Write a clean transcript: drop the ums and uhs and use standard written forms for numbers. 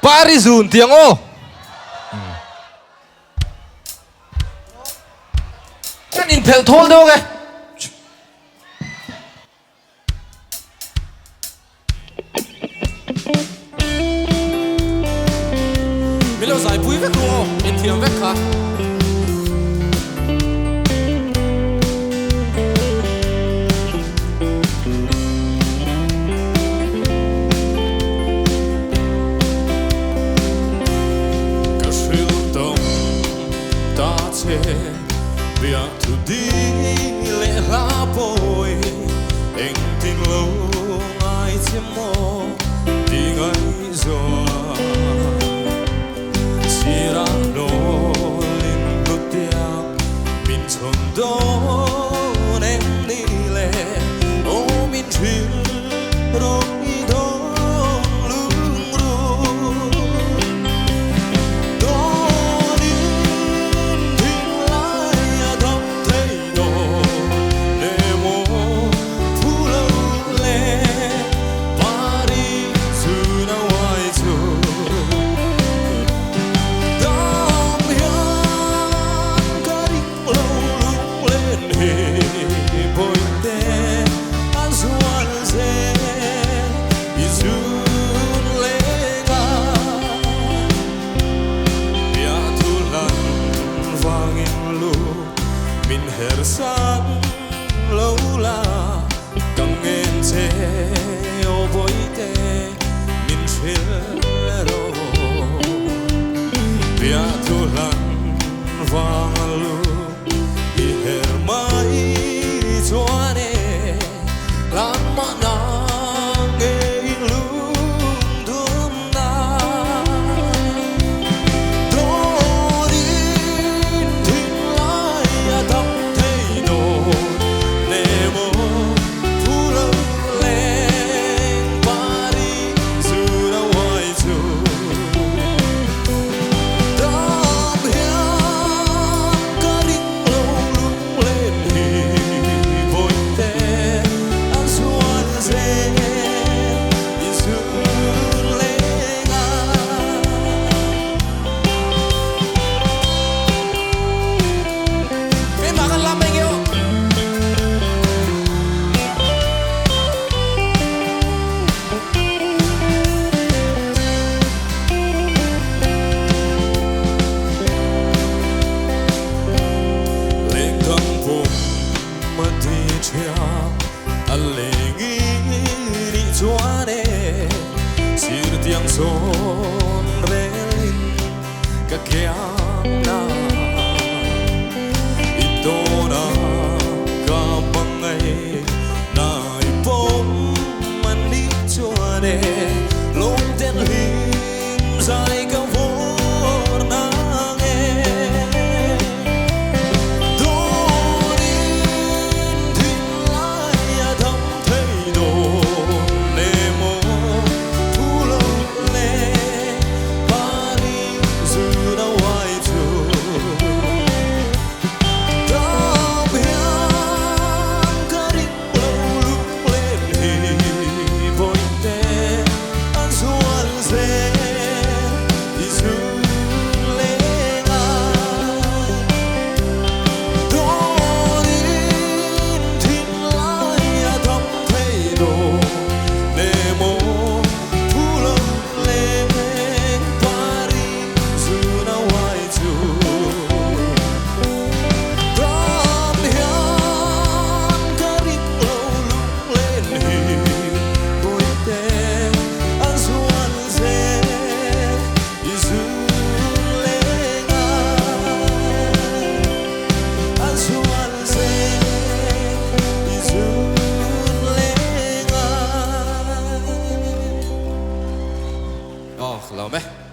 Pari Zonet tiếng ô. Cái nhìn theo thôn đâu kìa. Mình lâu dài vui vết luôn, mình thiềm vết khá. Việc thu đi lệ lá bồi anh tình lâu ai chiếm mô tình ấy rồi chỉ ra đô lên đốt tiếng mình chọn đô em đi lệ ô mình chuyên đô đi đô lưng ru sang lâu la càng em che ô bối tê mình chia đô bia thu lan vang lu i her mai cho nè lan mà nang nghe lu đum na đô đi thình lại thăm tiếng son relin kakiana ito na kabangai na ipom manitsuane long ten him sai ka vor na Lỡ mẹ